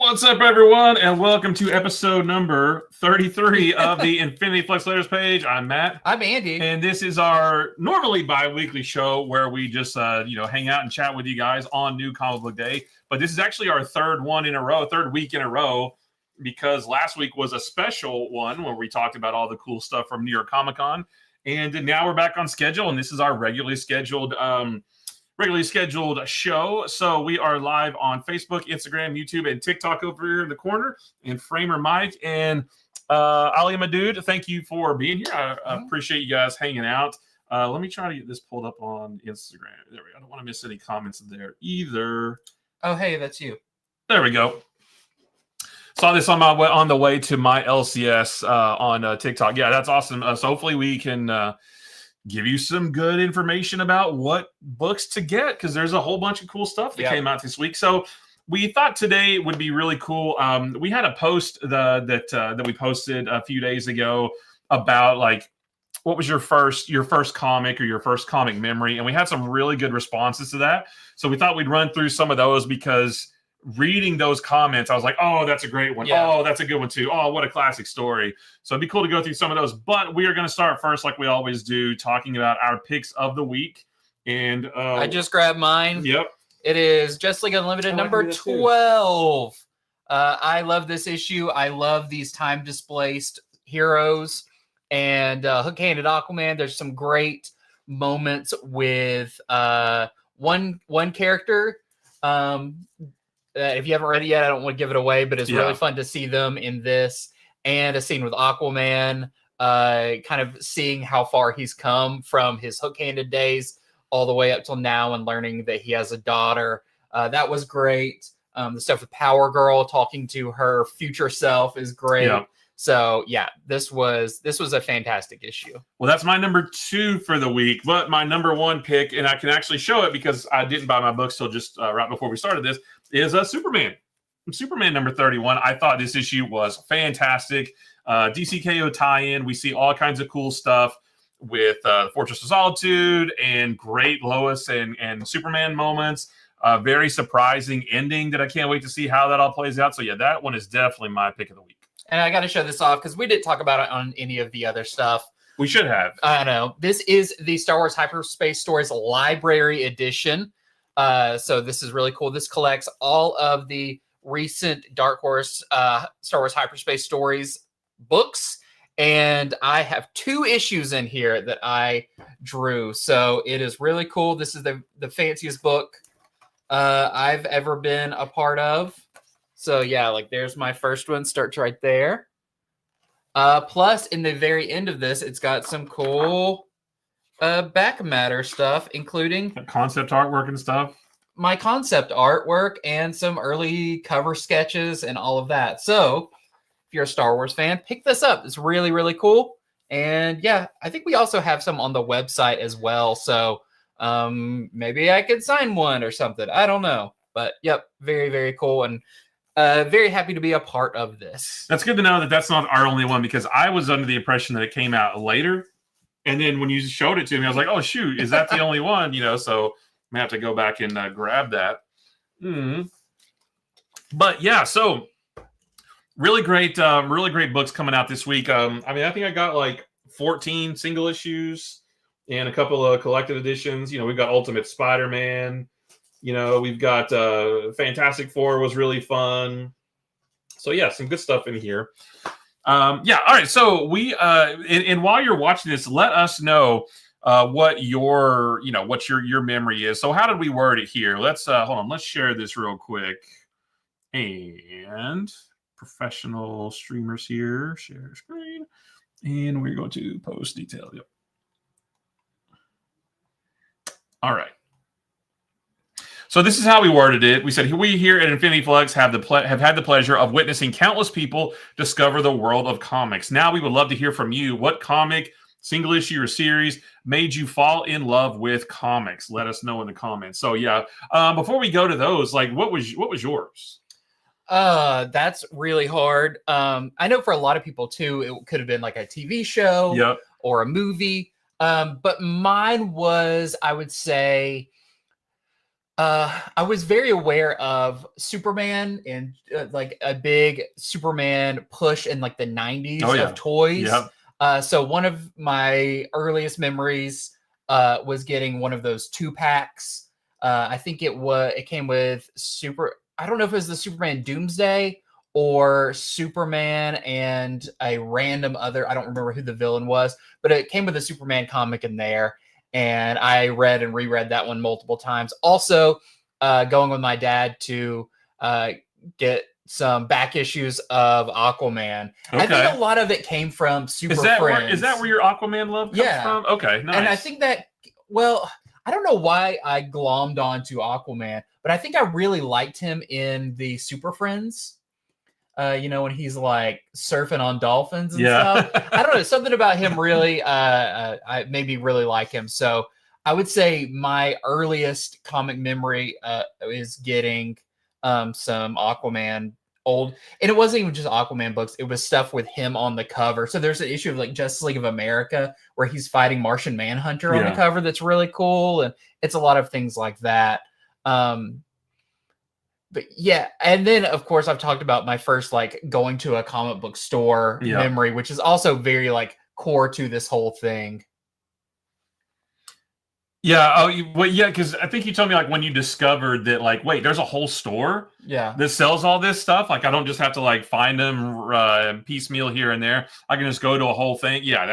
What's up, everyone, and welcome to episode number 33 of the Infinity Flux Letters page. I'm Matt. I'm Andy. And this is our normally bi-weekly show where we just, hang out and chat with you guys on New Comic Book Day. But this is actually our third week in a row, because last week was a special one where we talked about all the cool stuff from New York Comic Con. And now we're back on schedule, and this is our regularly scheduled show. So we are live on Facebook, Instagram, YouTube, and TikTok over here in the corner. And Framer Mike and Ali, my dude, thank you for being here. I appreciate you guys hanging out. Let me try to get this pulled up on Instagram. There we go. I don't want to miss any comments there either. Oh, hey, that's you. There we go. Saw this on the way to my LCS on TikTok. Yeah, that's awesome. So hopefully we can give you some good information about what books to get, because there's a whole bunch of cool stuff that came out this week. So we thought today would be really cool. We had a post that we posted a few days ago about like what was your first comic or your first comic memory, and we had some really good responses to that. So we thought we'd run through some of those, because reading those comments, I was like, oh, that's a great one. Yeah. Oh, that's a good one too. Oh, what a classic story. So it'd be cool to go through some of those. But we are going to start first, like we always do, talking about our picks of the week. And I just grabbed mine. Yep. It is Just League Unlimited number 12. I love this issue. I love these time displaced heroes. And Hook-Handed Aquaman, there's some great moments with one character. If you haven't read it yet, I don't want to give it away, but it's really fun to see them in this, and a scene with Aquaman, kind of seeing how far he's come from his hook-handed days all the way up till now, and learning that he has a daughter. That was great. The stuff with Power Girl talking to her future self is great. Yeah. So yeah, this was a fantastic issue. Well, that's my number 2 for the week, but my number 1 pick, and I can actually show it because I didn't buy my books till just right before we started this, is Superman. Superman number 31. I thought this issue was fantastic. DCKO tie-in. We see all kinds of cool stuff with the Fortress of Solitude and great Lois and Superman moments. Very surprising ending that I can't wait to see how that all plays out. So yeah, that one is definitely my pick of the week. And I got to show this off because we didn't talk about it on any of the other stuff. We should have. I know. This is the Star Wars Hyperspace Stories Library Edition. So this is really cool. This collects all of the recent Dark Horse Star Wars Hyperspace Stories books. And I have 2 issues in here that I drew. So it is really cool. This is the fanciest book I've ever been a part of. So yeah, like there's my first one, starts right there. Plus, in the very end of this, it's got some cool back matter stuff, including concept artwork and stuff. My concept artwork and some early cover sketches and all of that. So if you're a Star Wars fan, pick this up. It's really, really cool. And yeah, I think we also have some on the website as well. So maybe I could sign one or something. I don't know. But yep, very, very cool. And very happy to be a part of this. That's good to know that that's not our only one, because I was under the impression that it came out later. And then when you showed it to me, I was like, oh, shoot, is that the only one? So I'm going to have to go back and grab that. But yeah, so really great books coming out this week. I think I got like 14 single issues and a couple of collected editions. We've got Ultimate Spider-Man. We've got Fantastic Four was really fun. So yeah, some good stuff in here. All right. So we and while you're watching this, let us know what your memory is. So how did we word it here? Let's hold on. Let's share this real quick. And professional streamers here, share screen, and we're going to post detail. Yep. All right. So this is how we worded it. We said, we here at Infinity Flux have had the pleasure of witnessing countless people discover the world of comics. Now we would love to hear from you. What comic, single issue, or series made you fall in love with comics? Let us know in the comments. So yeah, before we go to those, like what was yours? That's really hard. I know for a lot of people too, it could have been like a TV show or a movie. But mine was, I would say, I was very aware of Superman and like a big Superman push in like the 90s of toys. So one of my earliest memories was getting one of those 2-packs. I think it came with I don't know if it was the Superman Doomsday or Superman and a random other. I don't remember who the villain was, but it came with a Superman comic in there. And I read and reread that one multiple times. Also, going with my dad to get some back issues of Aquaman. Okay. I think a lot of it came from Super Friends. Is that where your Aquaman love comes from? Okay, nice. And I think that, well, I don't know why I glommed onto Aquaman, but I think I really liked him in the Super Friends. When he's like surfing on dolphins and stuff. I don't know. Something about him really I made me really like him. So I would say my earliest comic memory is getting some Aquaman old. And it wasn't even just Aquaman books. It was stuff with him on the cover. So there's an issue of like Justice League of America where he's fighting Martian Manhunter on the cover that's really cool. And it's a lot of things like that. But yeah, and then of course I've talked about my first like going to a comic book store memory, which is also very like core to this whole thing. Yeah. Oh, because I think you told me like when you discovered that like, wait, there's a whole store that sells all this stuff. Like I don't just have to like find them piecemeal here and there. I can just go to a whole thing. Yeah,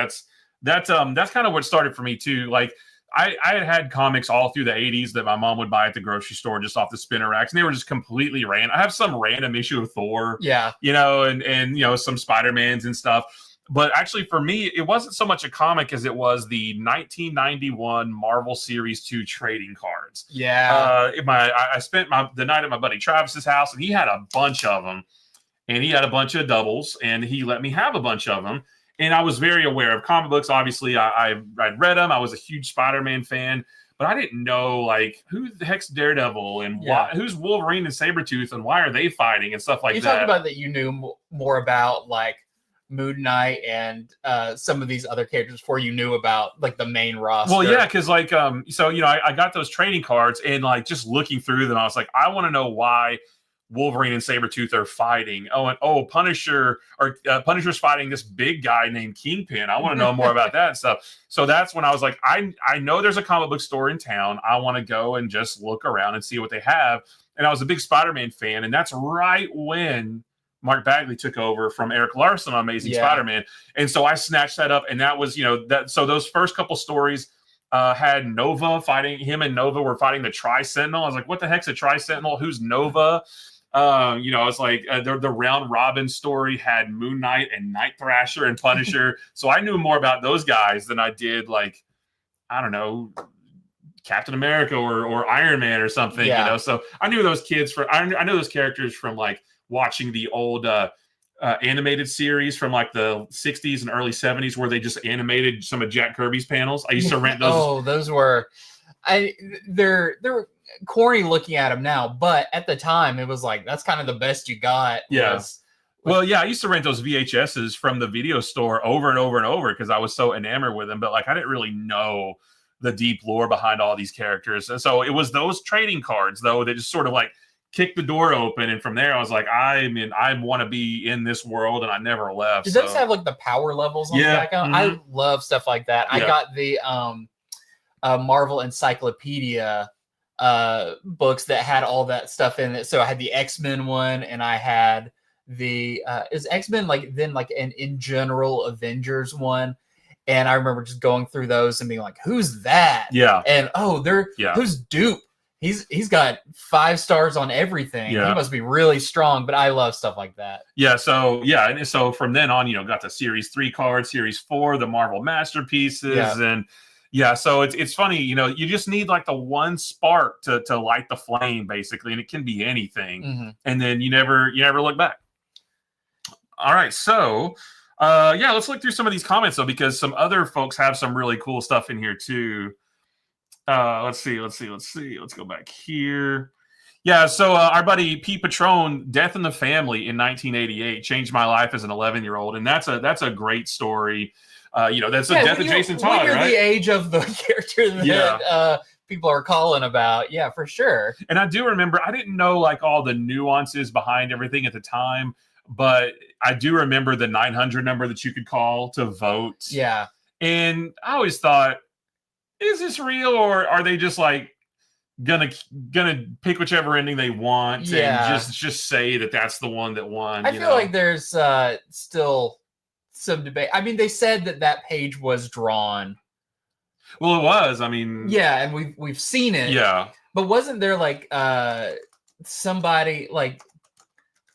that's kind of what started for me too. Like I had comics all through the 80s that my mom would buy at the grocery store just off the spinner racks, and they were just completely random. I have some random issue of Thor, and some Spider-Mans and stuff. But actually, for me, it wasn't so much a comic as it was the 1991 Marvel Series 2 trading cards. Yeah. I spent the night at my buddy Travis's house, and he had a bunch of them, and he had a bunch of doubles, and he let me have a bunch of them. And I was very aware of comic books. Obviously, I'd read them. I was a huge Spider-Man fan, but I didn't know, like, who the heck's Daredevil and who's Wolverine and Sabretooth and why are they fighting and stuff like that. You talked about that you knew more about, like, Moon Knight and some of these other characters before you knew about, like, the main roster. Well, yeah, because, like, I got those trading cards, and, like, just looking through them, I was like, I want to know why Wolverine and Sabretooth are fighting. Punisher's fighting this big guy named Kingpin. I want to know more about that and stuff. So that's when I was like, I know there's a comic book store in town. I want to go and just look around and see what they have. And I was a big Spider-Man fan, and that's right when Mark Bagley took over from Eric Larson on Amazing Spider-Man. And so I snatched that up, and that was, so those first couple stories had Nova fighting. Him and Nova were fighting the Tri-Sentinel. I was like, what the heck's a Tri-Sentinel? Who's Nova? I was like, the round robin story had Moon Knight and Night Thrasher and Punisher. So I knew more about those guys than I did, like, I don't know, Captain America or Iron Man or something, So I knew those I know those characters from like watching the old animated series from like the 60s and early 70s where they just animated some of Jack Kirby's panels. I used to rent those. Oh, those were, they're corny looking at them now, but at the time it was like, that's kind of the best you got. Yes. Well, yeah, I used to rent those VHSs from the video store over and over and over because I was so enamored with them, but like I didn't really know the deep lore behind all these characters. And so it was those trading cards though that just sort of like kicked the door open, and from there I was like, I want to be in this world, and I never left. Did those have like the power levels on the back? I love stuff like that. I got the Marvel Encyclopedia books that had all that stuff in it. So I had the X-Men one, and I had the is X-Men like then like an in general Avengers one. And I remember just going through those and being like, who's that? Yeah. And who's Dupe? He's got 5 stars on everything. Yeah. He must be really strong, but I love stuff like that. Yeah. So and so from then on, got the Series 3 cards, Series 4, the Marvel Masterpieces, and so it's funny, you just need like the one spark to light the flame, basically, and it can be anything, and then you never look back. All right, so let's look through some of these comments though, because some other folks have some really cool stuff in here too. Let's see. Let's go back here. Yeah, so our buddy Pete Patron, Death in the Family in 1988 changed my life as an 11-year-old, and that's a great story. That's the death of Jason Todd, right? When you're the age of the character that people are calling about. Yeah, for sure. And I do remember, I didn't know like all the nuances behind everything at the time, but I do remember the 900 number that you could call to vote. Yeah. And I always thought, is this real, or are they just like gonna pick whichever ending they want and just say that that's the one that won? I feel like there's still some debate. I mean, they said that page was drawn. Well, it was. I mean, yeah, and we've seen it. Yeah, but wasn't there like somebody like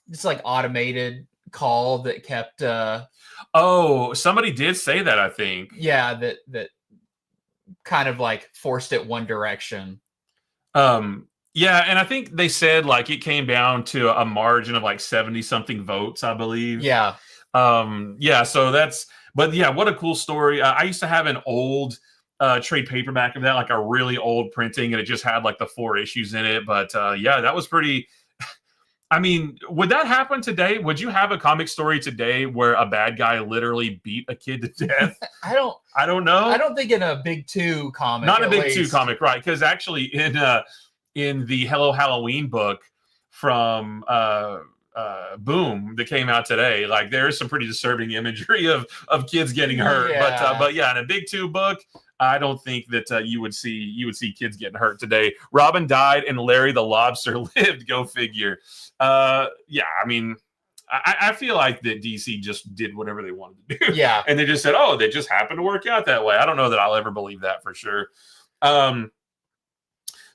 just like automated call that kept? Oh, somebody did say that. I think. Yeah, that kind of like forced it one direction. Yeah, and I think they said like it came down to a margin of like 70 something votes, I believe. Yeah. Yeah, so that's, but yeah, what a cool story. I used to have an old trade paperback of that, like a really old printing, and it just had like the 4 issues in it. But yeah, that was pretty. I mean, would that happen today? Would you have a comic story today where a bad guy literally beat a kid to death? I don't know. I don't think in a Big 2 comic. Not a Big 2 comic, right? Because actually in the Hello Halloween book from Boom that came out today, like there is some pretty disturbing imagery of kids getting hurt. Yeah. But yeah, in a Big 2 book, I don't think that you would see kids getting hurt today. Robin died and Larry the Lobster lived. Go figure. Yeah, I mean, I feel like that DC just did whatever they wanted to do. Yeah, and they just said, "Oh, they just happened to work out that way." I don't know that I'll ever believe that for sure.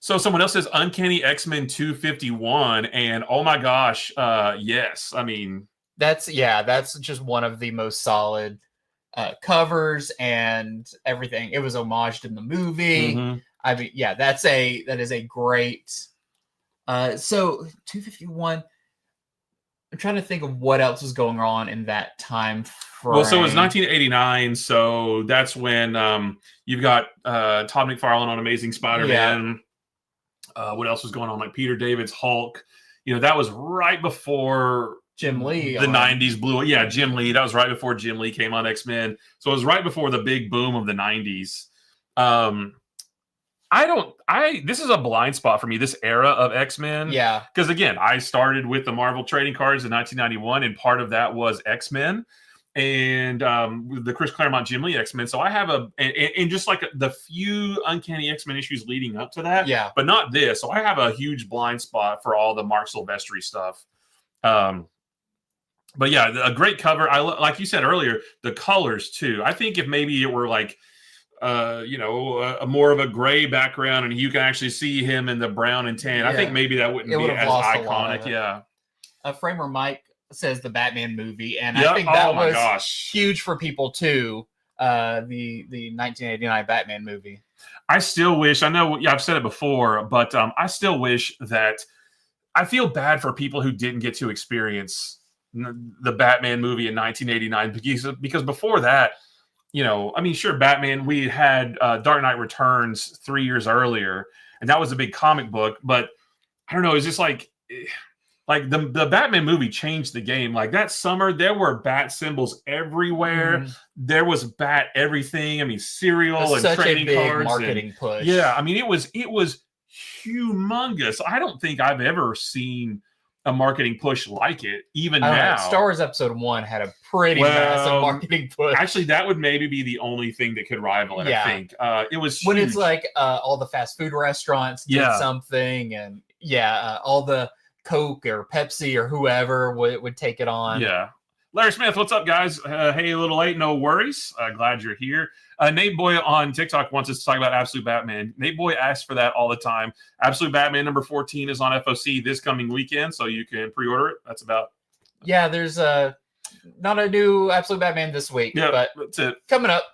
So someone else says Uncanny X-Men 251, and oh my gosh, yes. I mean, that's just one of the most solid covers and everything. It was homaged in the movie. Mm-hmm. I mean, yeah, that is a great. So 251. I'm trying to think of what else was going on in that time frame. Well, so it was 1989. So that's when you've got Todd McFarlane on Amazing Spider-Man. Yeah. What else was going on? Like Peter David's Hulk. You know, that was right before Jim Lee. The 90s blew. Yeah, Jim Lee. That was right before Jim Lee came on X-Men. So it was right before the big boom of the 90s. This is a blind spot for me, this era of X-Men. Yeah. Because again, I started with the Marvel trading cards in 1991, and part of that was X-Men and the Chris Claremont Jim Lee X-Men. So I have and just like the few Uncanny X-Men issues leading up to that. Yeah. But not this. So I have a huge blind spot for all the Mark Silvestri stuff. But yeah, a great cover. Like you said earlier, the colors too. I think if maybe it were like a more of a gray background and you can actually see him in the brown and tan, I think maybe that wouldn't be as iconic. Yeah. Framer Mike says the Batman movie, and I think that was huge for people too. The 1989 Batman movie. I still wish, I know I've said it before, but I still wish that I feel bad for people who didn't get to experience the Batman movie in 1989 because before that, I mean, sure, Batman, we had Dark Knight Returns 3 years earlier, and that was a big comic book, but I don't know, it's just like the Batman movie changed the game. Like that summer, there were bat symbols everywhere. Mm. There was bat everything. I mean, cereal and trading cards, marketing push. Yeah, I mean, it was humongous. I don't think I've ever seen a marketing push like it, even now. Star Wars Episode 1 had a pretty massive marketing push. Actually, that would maybe be the only thing that could rival it, I think. It was huge. When it's like all the fast food restaurants did something, and all the Coke or Pepsi or whoever would take it on. Yeah. Larry Smith, what's up, guys? Hey, a little late, no worries. Glad you're here. Nate Boy on TikTok wants us to talk about Absolute Batman. Nate Boy asks for that all the time. Absolute Batman number 14 is on FOC this coming weekend, so you can pre-order it. That's about. Yeah, there's not a new Absolute Batman this week, but that's it. Coming up.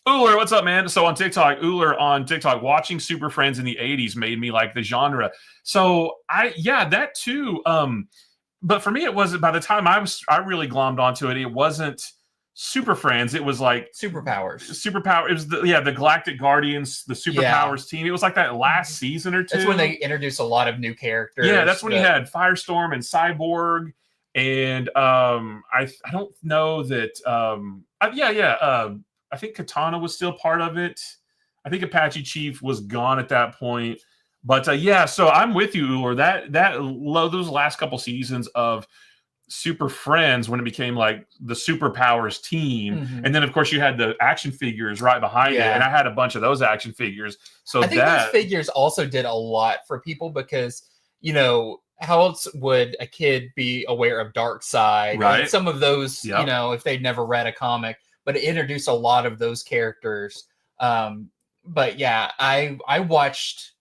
Uller, what's up, man? So on TikTok, watching Super Friends in the 80s made me like the genre. So that too. But for me, it wasn't, by the time I really glommed onto it, it wasn't Super Friends. It was like Superpowers. It was the Galactic Guardians, the Superpowers team. It was like that last season or two. That's when they introduced a lot of new characters. Yeah, that's when you had Firestorm and Cyborg. And I don't know that I think Katana was still part of it. I think Apache Chief was gone at that point. But yeah, so I'm with you, Uller. Those last couple seasons of Super Friends, when it became like the Superpowers team, and then of course you had the action figures right behind it, and I had a bunch of those action figures. So I think those figures also did a lot for people because, you know, how else would a kid be aware of Darkseid? Right. And some of those, you know, if they'd never read a comic, but it introduced a lot of those characters. But yeah, I watched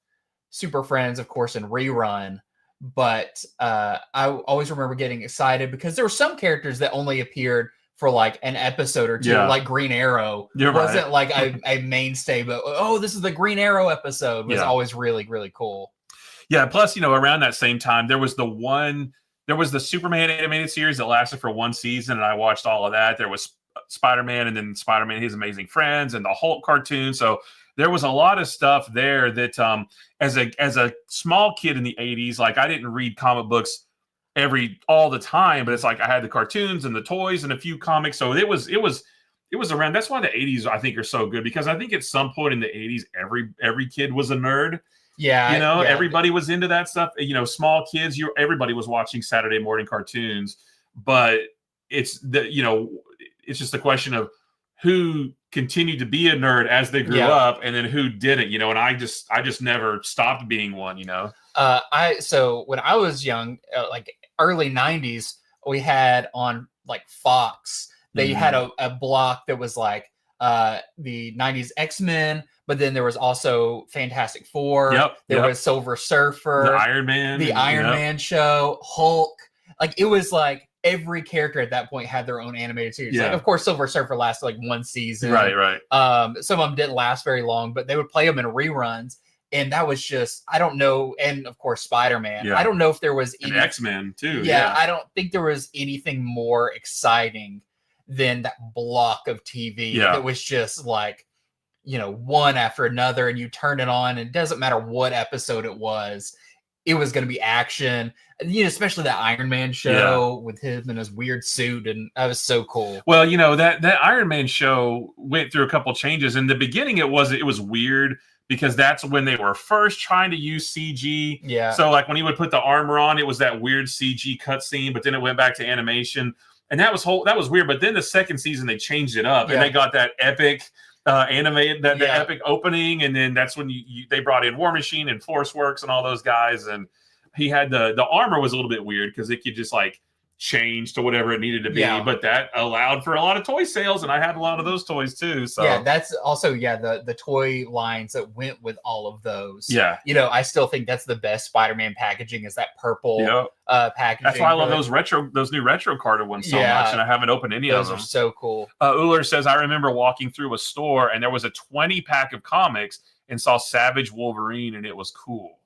Super Friends, of course, in rerun. But I always remember getting excited because there were some characters that only appeared for like an episode or two, like Green Arrow. Wasn't like a mainstay, but this is the Green Arrow episode was always really, really cool. Yeah, plus, you know, around that same time, there was the Superman animated series that lasted for one season, and I watched all of that. There was Spider-Man, and then Spider-Man, His Amazing Friends, and the Hulk cartoon. So there was a lot of stuff there that as a small kid in the 80s, like I didn't read comic books all the time, but it's like I had the cartoons and the toys and a few comics. So it was around. That's why the 80s I think are so good, because I think at some point in the 80s every kid was a nerd. Yeah, you know, everybody was into that stuff. You know, small kids, everybody was watching Saturday morning cartoons, but it's just a question of who continued to be a nerd as they grew up, and then who didn't, you know. And I just never stopped being one, you know. So when I was young, like early 90s, we had on like Fox, they had a block that was like the 90s X-Men, but then there was also Fantastic Four. There was Silver Surfer, the Iron Man show, Hulk. Like it was like every character at that point had their own animated series. Like, of course, Silver Surfer lasted like one season. Right. Some of them didn't last very long, but they would play them in reruns. And that was just, I don't know. And of course, Spider-Man. I don't know if there was any X-Men too. I don't think there was anything more exciting than that block of TV that was just like, you know, one after another, and you turn it on, and it doesn't matter what episode it was going to be action. You know, especially that Iron Man show with him in his weird suit, and that was so cool. Well, you know, that Iron Man show went through a couple changes. In the beginning, it was weird because that's when they were first trying to use CG. Yeah. So like when he would put the armor on, it was that weird CG cutscene, but then it went back to animation, and that was weird. But then the second season they changed it up, and they got that epic animated the epic opening, and then that's when they brought in War Machine and Force Works and all those guys, and he had the armor was a little bit weird because it could just like change to whatever it needed to be, but that allowed for a lot of toy sales, and I had a lot of those toys too. So that's also the toy lines that went with all of those. You know, I still think that's the best Spider-Man packaging is that purple packaging. That's why I love those new retro carded ones so much, and I haven't opened any of them. Those are so cool. Uller says, I remember walking through a store and there was a 20 pack of comics and saw Savage Wolverine, and it was cool.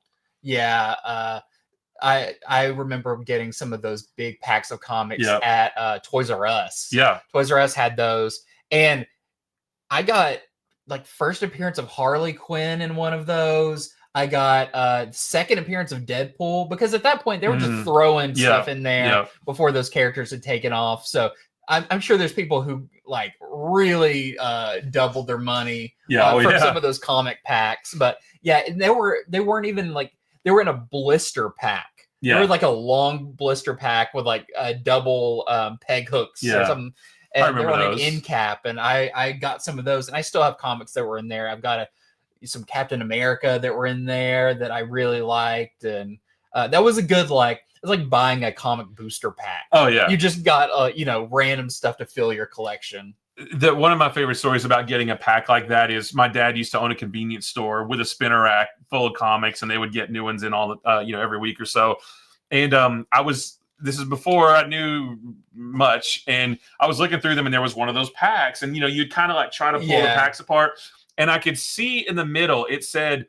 I remember getting some of those big packs of comics at Toys R Us. Toys R Us had those, and I got like first appearance of Harley Quinn in one of those. I got second appearance of Deadpool, because at that point they were just throwing stuff in there before those characters had taken off. So I'm sure there's people who like really doubled their money from some of those comic packs. But they weren't even like, they were in a blister pack. They were like a long blister pack with like double peg hooks or something. And they were on an end cap. And I got some of those, and I still have comics that were in there. I've got some Captain America that were in there that I really liked. And that was a good, like, it's like buying a comic booster pack. Oh yeah. You just got random stuff to fill your collection. One of my favorite stories about getting a pack like that is my dad used to own a convenience store with a spinner rack full of comics, and they would get new ones in all the every week or so. And this is before I knew much, and I was looking through them, and there was one of those packs, and you'd kind of like try to pull the packs apart, and I could see in the middle it said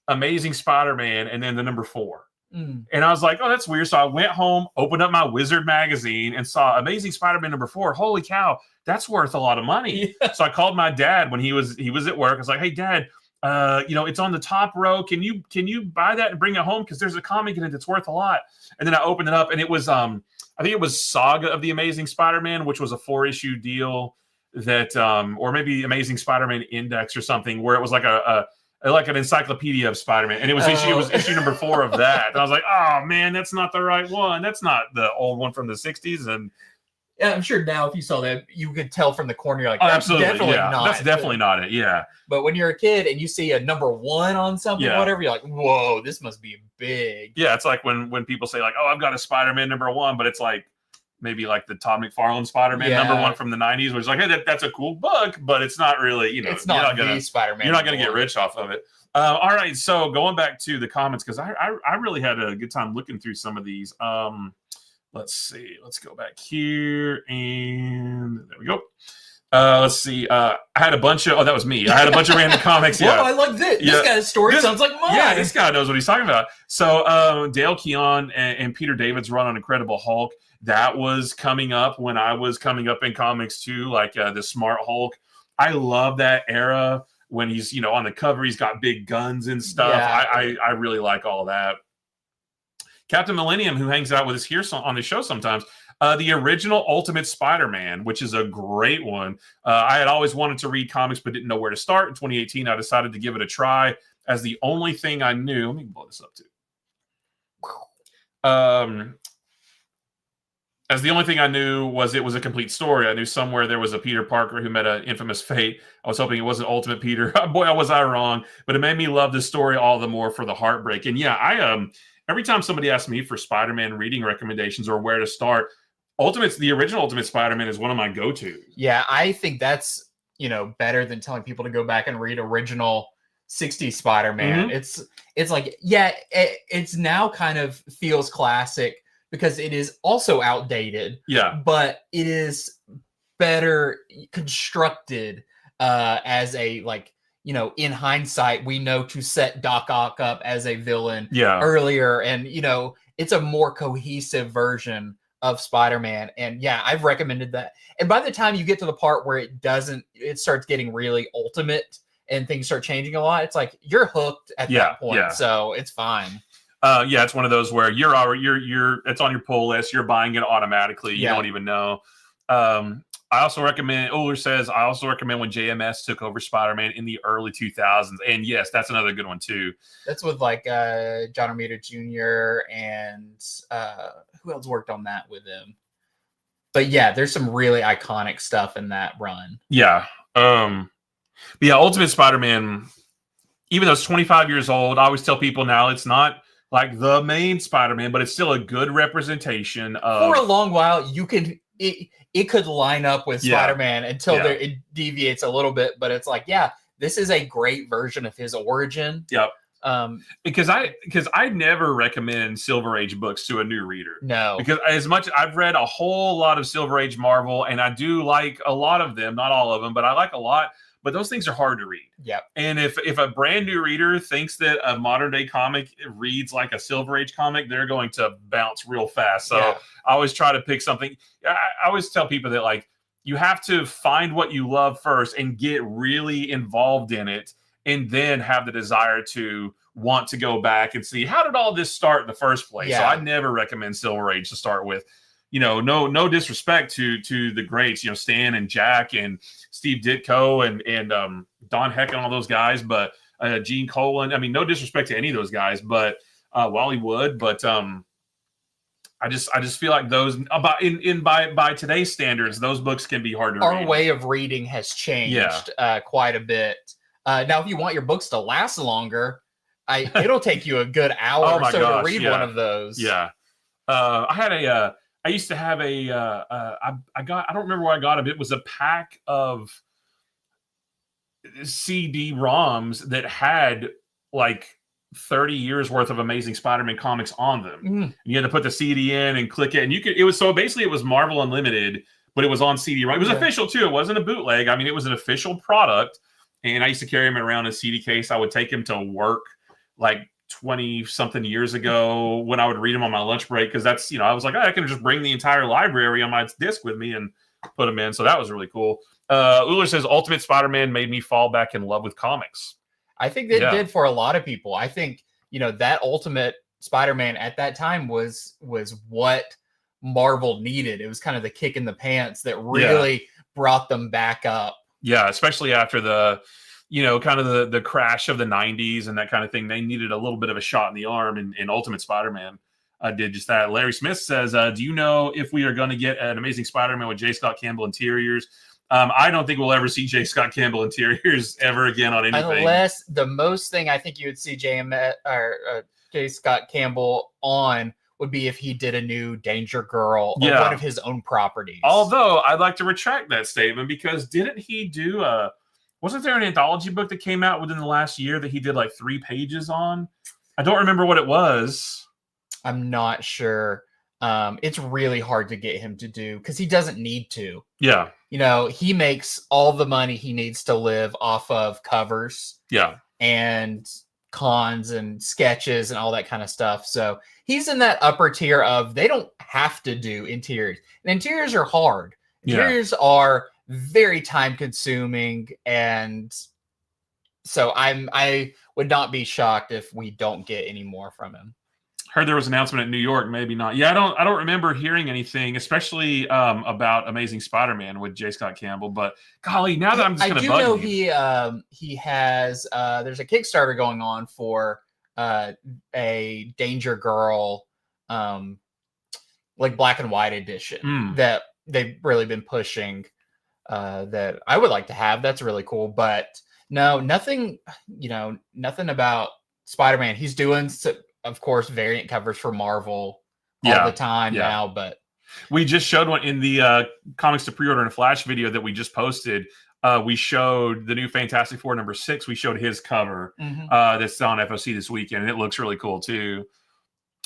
Amazing Spider-Man and then the number 4. And I was like, oh, that's weird. So I went home, opened up my Wizard magazine, and saw Amazing Spider-Man number 4. Holy cow, that's worth a lot of money. So I called my dad when he was at work. I was like, hey, Dad, it's on the top row. Can you buy that and bring it home? Because there's a comic in it that's worth a lot. And then I opened it up, and it was I think it was Saga of the Amazing Spider-Man, which was a 4-issue deal. that or maybe Amazing Spider-Man Index or something, where it was like like an encyclopedia of Spider-Man, and it was issue number 4 of that. And I was like, oh man, that's not the right one. That's not the old one from the 60s. And yeah, I'm sure now if you saw that, you could tell from the corner. You're like, oh, that's absolutely, definitely yeah, not. That's definitely not it. Yeah. But when you're a kid and you see a number 1 on something, whatever, you're like, whoa, this must be big. Yeah, it's like when people say like, oh, I've got a Spider-Man number 1, but it's like maybe like the Todd McFarlane Spider-Man number 1 from the 90s, which is like, hey, that's a cool book, but it's not really, it's not gonna Spider-Man. You're not gonna get rich off of it. All right, so going back to the comments, because I really had a good time looking through some of these. Let's see. Let's go back here, and there we go. Let's see. I had a bunch of. Oh, that was me. I had a bunch of random comics. Yeah. I like this. Yeah. This guy's story sounds like mine. Yeah, this guy knows what he's talking about. So Dale Keown and Peter David's run on Incredible Hulk, that was coming up when I was coming up in comics too, like the Smart Hulk. I love that era when he's on the cover. He's got big guns and stuff. Yeah. I really like all that. Captain Millennium, who hangs out with us here on the show sometimes, the original Ultimate Spider-Man, which is a great one. I had always wanted to read comics but didn't know where to start. In 2018, I decided to give it a try as the only thing I knew. Let me blow this up too. As the only thing I knew was it was a complete story. I knew somewhere there was a Peter Parker who met an infamous fate. I was hoping it wasn't Ultimate Peter. Boy, was I wrong. But it made me love the story all the more for the heartbreak. And yeah, every time somebody asks me for Spider-Man reading recommendations or where to start, the original Ultimate Spider-Man is one of my go-tos. Yeah, I think that's, better than telling people to go back and read original 60s Spider-Man. Mm-hmm. It's like, yeah, it's now kind of feels classic because it is also outdated. Yeah. But it is better constructed as a, like, in hindsight, we know to set Doc Ock up as a villain earlier. And, it's a more cohesive version of Spider-Man. And yeah, I've recommended that. And by the time you get to the part where it starts getting really ultimate and things start changing a lot, it's like you're hooked at that point. Yeah. So it's fine. Yeah, it's one of those where it's on your pull list. You're buying it automatically. You don't even know. I also recommend, Uller says, I also recommend when JMS took over Spider-Man in the early 2000s. And yes, that's another good one too. That's with like John Romita Jr. and who else worked on that with him? But yeah, there's some really iconic stuff in that run. Yeah. But yeah, Ultimate Spider-Man, even though it's 25 years old, I always tell people now it's not like the main Spider-Man, but it's still a good representation of... For a long while, it could line up with Spider-Man until it deviates a little bit, but it's like, yeah, this is a great version of his origin. Yep. Because I never recommend Silver Age books to a new reader. No. Because as much I've read a whole lot of Silver Age Marvel, and I do like a lot of them, not all of them, but I like a lot. But those things are hard to read. Yep. And if a brand new reader thinks that a modern day comic reads like a Silver Age comic, they're going to bounce real fast. So I always try to pick something. I always tell people that, like, you have to find what you love first and get really involved in it, and then have the desire to want to go back and see, how did all this start in the first place? Yeah. So I never recommend Silver Age to start with. No disrespect to the greats, Stan and Jack and Steve Ditko and Don Heck and all those guys, but Gene Colan. I mean, no disrespect to any of those guys, but Wally Wood. But I just feel like those by today's standards, those books can be hard to read. Our way of reading has changed quite a bit. Now, if you want your books to last longer, it'll take you a good hour or so to read one of those. Yeah. I used to have I don't remember where I got them. It was a pack of CD-ROMs that had like 30 years worth of Amazing Spider-Man comics on them. Mm. You had to put the CD in and click it, and it was Marvel Unlimited, but it was on CD-ROM. It was official too. It wasn't a bootleg. I mean, it was an official product, and I used to carry him around in a CD case. I would take him to work like 20 something years ago when I would read them on my lunch break, because that's, I was like, I can just bring the entire library on my disc with me and put them in. So that was really cool. Uller says Ultimate Spider-Man made me fall back in love with comics. I think it did for a lot of people. I think, that Ultimate Spider-Man at that time was what Marvel needed. It was kind of the kick in the pants that really brought them back up. Yeah, especially after the, kind of the crash of the 90s and that kind of thing. They needed a little bit of a shot in the arm, and Ultimate Spider-Man did just that. Larry Smith says, do you know if we are going to get an Amazing Spider-Man with J. Scott Campbell interiors? I don't think we'll ever see J. Scott Campbell interiors ever again on anything. Unless the most thing I think you would see J. Scott Campbell on would be if he did a new Danger Girl or one of his own properties. Although I'd like to retract that statement, because didn't he do wasn't there an anthology book that came out within the last year that he did like 3 pages on? I don't remember what it was. I'm not sure. It's really hard to get him to do, because he doesn't need to. Yeah. He makes all the money he needs to live off of covers. Yeah. And cons and sketches and all that kind of stuff. So he's in that upper tier of, they don't have to do interiors. And interiors are hard. Interiors are very time consuming. And so I would not be shocked if we don't get any more from him. Heard there was an announcement in New York, maybe not. Yeah, I don't remember hearing anything, especially about Amazing Spider-Man with J. Scott Campbell. But golly, now that I'm just going to bug you. I do know he has there's a Kickstarter going on for a Danger Girl like black and white edition that they've really been pushing that I would like to have. That's really cool. But no, nothing about Spider-Man. He's doing of course, variant covers for Marvel all the time now, but we just showed one in the Comics to Pre-Order and Flash video that we just posted. We showed the new Fantastic Four #6. We showed his cover that's on FOC this weekend, and it looks really cool too.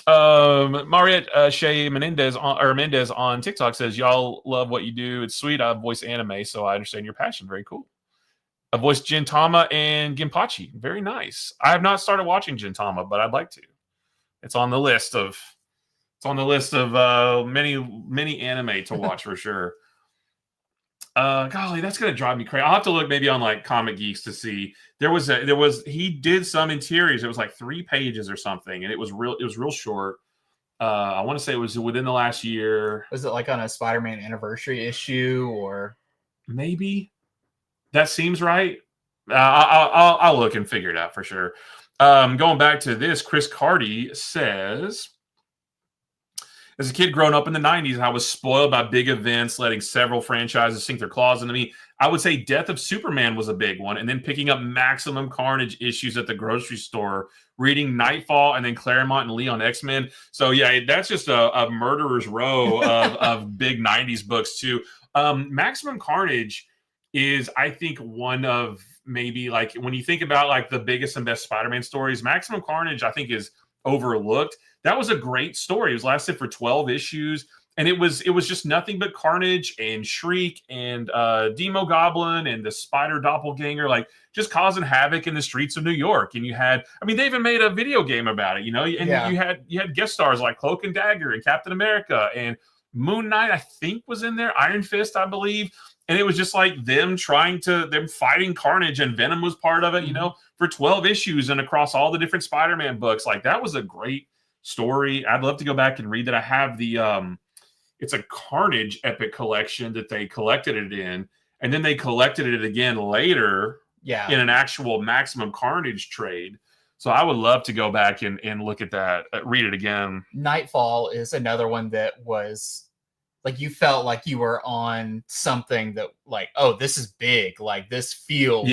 Mariette Shea Mendez on TikTok says, y'all love what you do. It's sweet. I voice anime, so I understand your passion. Very cool. I voiced Gintama and Ginpachi. Very nice. I have not started watching Gintama, but I'd like to. It's on the list of many anime to watch for sure. Golly, that's gonna drive me crazy. I'll have to look maybe on like Comic Geeks to see. He did some interiors. It was like 3 pages or something, and it was real short. I want to say it was within the last year. Was it like on a Spider-Man anniversary issue, or maybe? That seems right. I'll look and figure it out for sure. Going back to this, Chris Carty says, as a kid growing up in the 90s, I was spoiled by big events, letting several franchises sink their claws into me. I would say Death of Superman was a big one, and then picking up Maximum Carnage issues at the grocery store, reading Nightfall, and then Claremont and Lee on X-Men. So yeah, that's just a murderer's row of big 90s books too. Maximum Carnage is, I think, one of maybe, like, when you think about like the biggest and best Spider-Man stories, Maximum Carnage, I think, is overlooked. That was a great story. It was lasted for 12 issues, and it was just nothing but Carnage and Shriek and Demo Goblin and the Spider Doppelganger, like just causing havoc in the streets of New York. And you had, I mean, they even made a video game about it, and you had guest stars like Cloak and Dagger and Captain America, and Moon Knight, I think, was in there, Iron Fist, I believe. And it was just like them fighting Carnage, and Venom was part of it, for 12 issues and across all the different Spider-Man books. Like, that was a great story. I'd love to go back and read that. I have the, it's a Carnage epic collection that they collected it in, and then they collected it again later in an actual Maximum Carnage trade. So I would love to go back and look at that, read it again. Nightfall is another one that was, like, you felt like you were on something that, like, oh, this is big. Like, this feels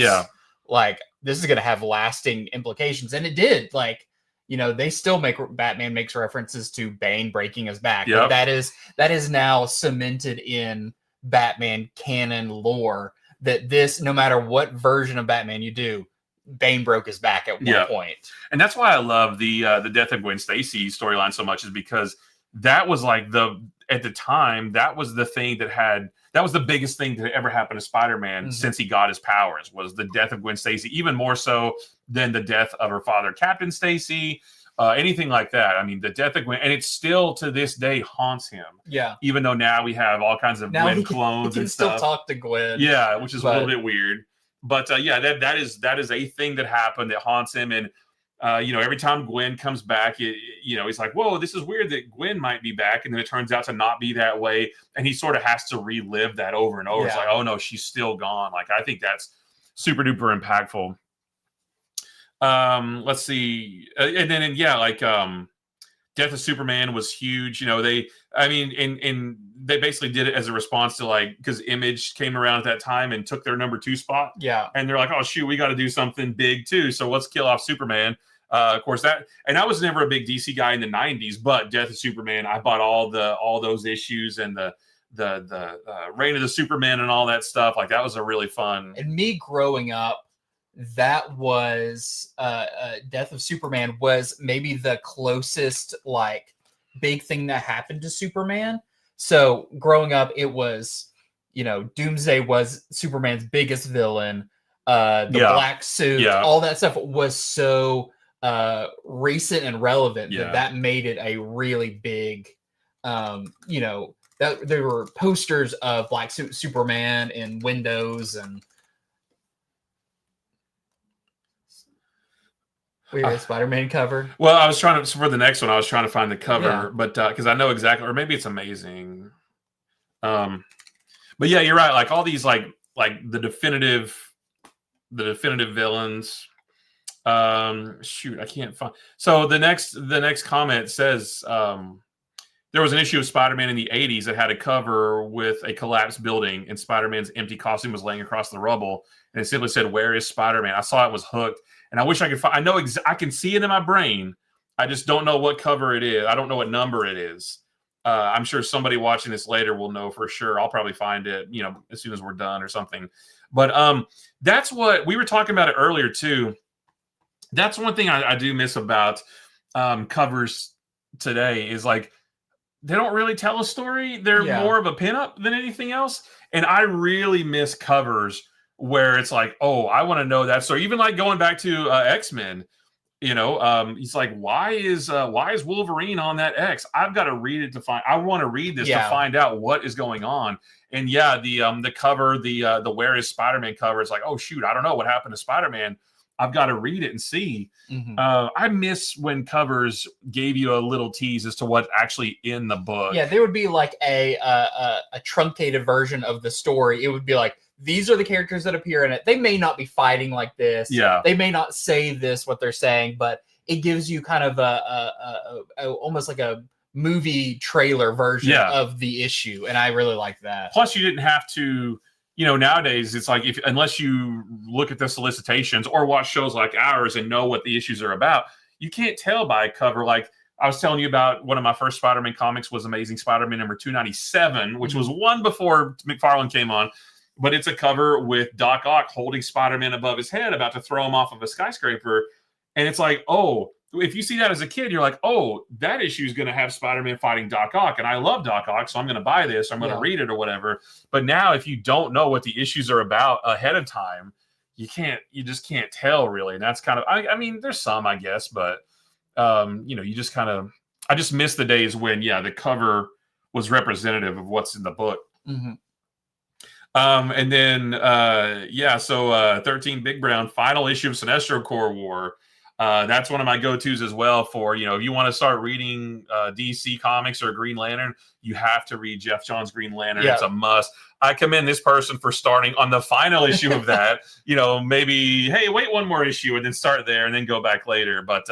like this is going to have lasting implications. And it did. Like, they still Batman makes references to Bane breaking his back. Yep. That is now cemented in Batman canon lore, that this, no matter what version of Batman you do, Bane broke his back at one point. And that's why I love the death of Gwen Stacy storyline so much, is because that was like at the time, that was the thing that was the biggest thing that ever happened to Spider-Man since he got his powers, was the death of Gwen Stacy, even more so than the death of her father, Captain Stacy, anything like that. I mean, the death of Gwen, and it still to this day haunts him. Yeah. Even though now we have all kinds of Gwen clones and stuff. He can still talk to Gwen. Yeah, which is a little bit weird. But that is a thing that happened that haunts him. And Every time Gwen comes back, he's like, whoa, this is weird that Gwen might be back. And then it turns out to not be that way. And he sort of has to relive that over and over. It's like, oh no, she's still gone. Like, I think that's super duper impactful. Let's see. And then, Death of Superman was huge. They basically did it as a response to because Image came around at that time and took their number 2 spot. Yeah. And they're like, oh shoot, we got to do something big too. So let's kill off Superman. Of course I was never a big DC guy in the 90s, but Death of Superman, I bought all those issues and the Reign of the Superman and all that stuff. Like, that was a really fun. And me growing up, that was Death of Superman was maybe the closest big thing that happened to Superman. So growing up, it was, Doomsday was Superman's biggest villain. The black suit, all that stuff was so recent and relevant that made it a really big, that there were posters of Black Suit Superman in windows and weird Spider-Man cover. Well, I was trying to, for the next one, I was trying to find the cover, but because I know exactly, or maybe it's Amazing. But yeah, you're right. Like all these, like the definitive villains. Shoot, I can't find. So the next comment says there was an issue of Spider-Man in the 80s that had a cover with a collapsed building, and Spider-Man's empty costume was laying across the rubble, and it simply said, "Where is Spider-Man?" I saw it was Hooked, and I wish I could find. I know I can see it in my brain. I just don't know what cover it is. I don't know what number it is. I'm sure somebody watching this later will know for sure. I'll probably find it, as soon as we're done or something. But that's what we were talking about it earlier too. That's one thing I do miss about covers today is like they don't really tell a story. They're more of a pinup than anything else. And I really miss covers where it's like, oh, I want to know that story. Even like going back to X-Men. He's like, why is Wolverine on that X? I've got to read it to find. I want to read this to find out what is going on. And the cover, the Where is Spider-Man cover is like, oh shoot, I don't know what happened to Spider-Man. I've got to read it and see. Mm-hmm. I miss when covers gave you a little tease as to what's actually in the book. Yeah, there would be like a truncated version of the story. It would be like, these are the characters that appear in it. They may not be fighting like this. Yeah. They may not say this, what they're saying, but it gives you kind of a almost like a movie trailer version of the issue. And I really like that. Plus you didn't have to, nowadays it's like unless you look at the solicitations or watch shows like ours and know what the issues are about, you can't tell by a cover. Like I was telling you about one of my first Spider-Man comics was Amazing Spider-Man number 297, which was one before McFarlane came on. But it's a cover with Doc Ock holding Spider-Man above his head, about to throw him off of a skyscraper. And it's like, oh, if you see that as a kid, you're like, oh, that issue is going to have Spider-Man fighting Doc Ock. And I love Doc Ock, so I'm going to buy this. I'm going to read it or whatever. But now if you don't know what the issues are about ahead of time, you just can't tell really. And that's kind of, I mean, there's some, I guess, but, you just kind of, I just miss the days when, the cover was representative of what's in the book. Mm-hmm. And then, so 13 Big Brown, final issue of Sinestro Corps War. That's one of my go-tos as well for, if you want to start reading DC Comics or Green Lantern, you have to read Jeff Johns' Green Lantern. Yeah. It's a must. I commend this person for starting on the final issue of that. Maybe, hey, wait one more issue and then start there and then go back later. But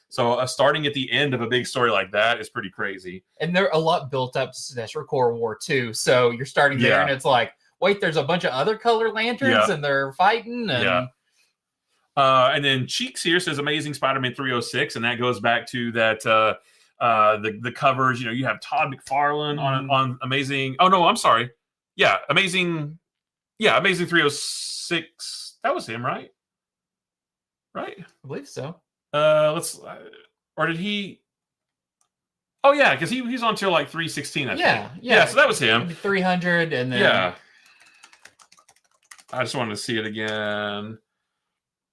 so starting at the end of a big story like that is pretty crazy. And they're a lot built up to Sinestro Corps War too. So you're starting there and it's like, wait, there's a bunch of other color lanterns and they're fighting. And... and then Cheeks here says Amazing Spider-Man 306. And that goes back to that, the covers, you have Todd McFarlane on Amazing. Oh, no, I'm sorry. Yeah, Amazing 306. That was him, right? Right? I believe so. Or did he? Oh, yeah, because he's on till like 316, I think. Yeah, so that was him. 300 and then... Yeah. I just wanted to see it again.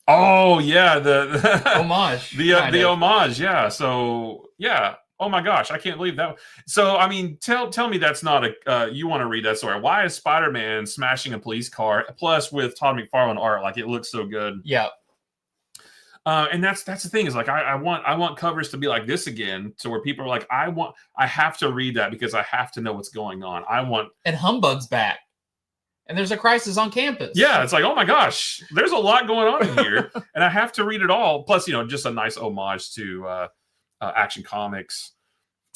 Oh yeah, the homage, the homage. Yeah. So yeah. Oh my gosh, I can't believe that. So I mean, tell me that's not a. You want to read that story? Why is Spider-Man smashing a police car? Plus with Todd McFarlane art, like it looks so good. Yeah. And that's the thing is like I want covers to be like this again, to where people are like, I have to read that because I have to know what's going on. And Humbug's back, and there's a crisis on campus. Yeah, it's like, oh my gosh, there's a lot going on in here, and I have to read it all. Plus, just a nice homage to Action Comics.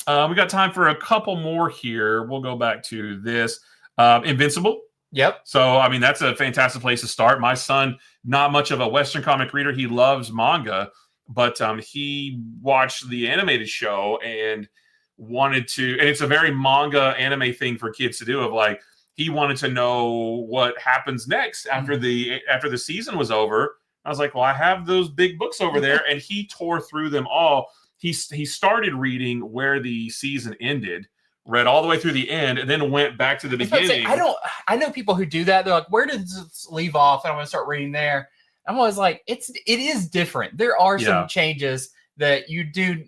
We got time for a couple more here. We'll go back to this. Invincible. Yep. So, I mean, that's a fantastic place to start. My son, not much of a Western comic reader. He loves manga, but he watched the animated show and wanted to, and it's a very manga anime thing for kids to do, of like, he wanted to know what happens next after the season was over. I was like, well, I have those big books over there, and he tore through them all. He started reading where the season ended, read all the way through the end, and then went back to the beginning. I know people who do that. They're like, where does this leave off? And I'm going to start reading there. I'm always like, it is different. There are some changes that you do.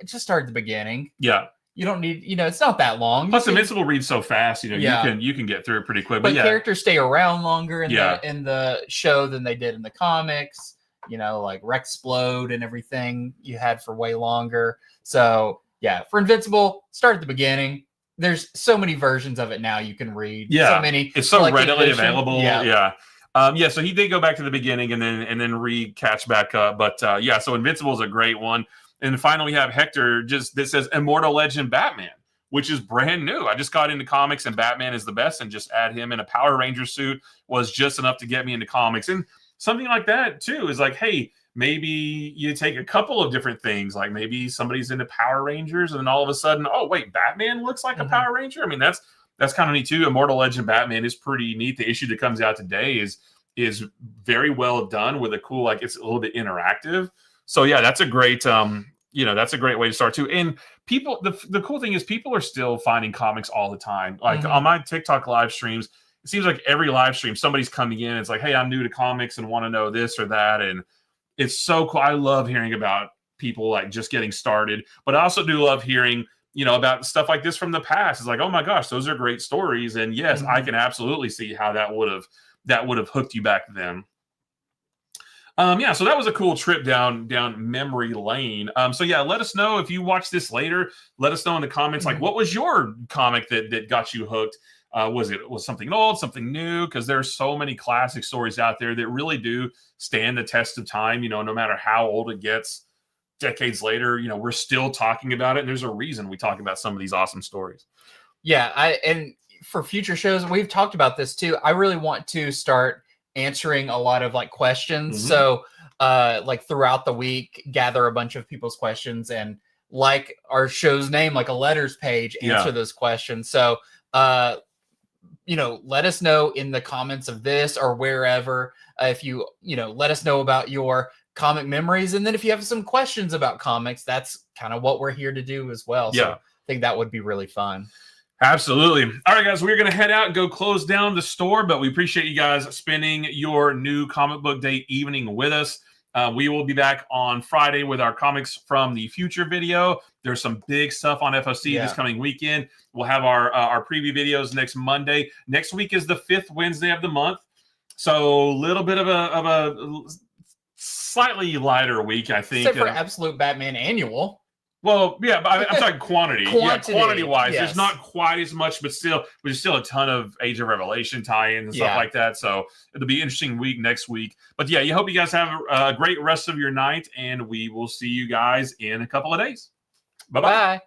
Just start at the beginning. Yeah. You don't need, it's not that long. Plus, Invincible reads so fast, you can get through it pretty quick. But characters stay around longer in the show than they did in the comics. Like Rexplode and everything you had for way longer. So yeah, for Invincible, start at the beginning. There's so many versions of it now you can read. Yeah, so many. It's so readily available. Yeah. So he did go back to the beginning and then catch back up. But so Invincible is a great one. And finally, we have Hector that says Immortal Legend Batman, which is brand new. I just got into comics, and Batman is the best. And just add him in a Power Ranger suit was just enough to get me into comics. And something like that too is like, hey, maybe you take a couple of different things, like maybe somebody's into Power Rangers, and then all of a sudden, oh wait, Batman looks like a Power Ranger. I mean, that's kind of neat too. Immortal Legend Batman is pretty neat. The issue that comes out today is very well done with a cool, like, it's a little bit interactive. So yeah, that's a great that's a great way to start too. And people, the cool thing is people are still finding comics all the time. Like on my TikTok live streams, it seems like every live stream somebody's coming in. It's like, hey, I'm new to comics and want to know this or that. And it's so cool. I love hearing about people like just getting started, but I also do love hearing, about stuff like this from the past. It's like, oh my gosh, those are great stories. And yes, I can absolutely see how that would have hooked you back then. So that was a cool trip down memory lane. Let us know if you watch this later. Let us know in the comments, like, what was your comic that got you hooked? Was something old, something new? Because there's so many classic stories out there that really do stand the test of time. No matter how old it gets, decades later, we're still talking about it. And there's a reason we talk about some of these awesome stories. Yeah, and for future shows, we've talked about this too. I really want to start answering a lot of like questions. So like throughout the week, gather a bunch of people's questions, and like our show's name, like a letters page, answer those questions. So let us know in the comments of this or wherever, if you let us know about your comic memories. And then if you have some questions about comics, that's kind of what we're here to do as well. So I think that would be really fun. Absolutely. All right, guys, we're going to head out and go close down the store, but we appreciate you guys spending your new comic book day evening with us. We will be back on Friday with our Comics from the Future video. There's some big stuff on FOC this coming weekend. We'll have our preview videos next Monday. Next week is the 5th Wednesday of the month. So a little bit of a slightly lighter week, I think. Except for Absolute Batman Annual. Well, yeah, but I'm talking quantity. Quantity-wise, yes. There's not quite as much, but there's still a ton of Age of Revelation tie-ins and stuff like that. So it'll be an interesting week next week. But yeah, you hope you guys have a great rest of your night, and we will see you guys in a couple of days. Bye-bye. Bye.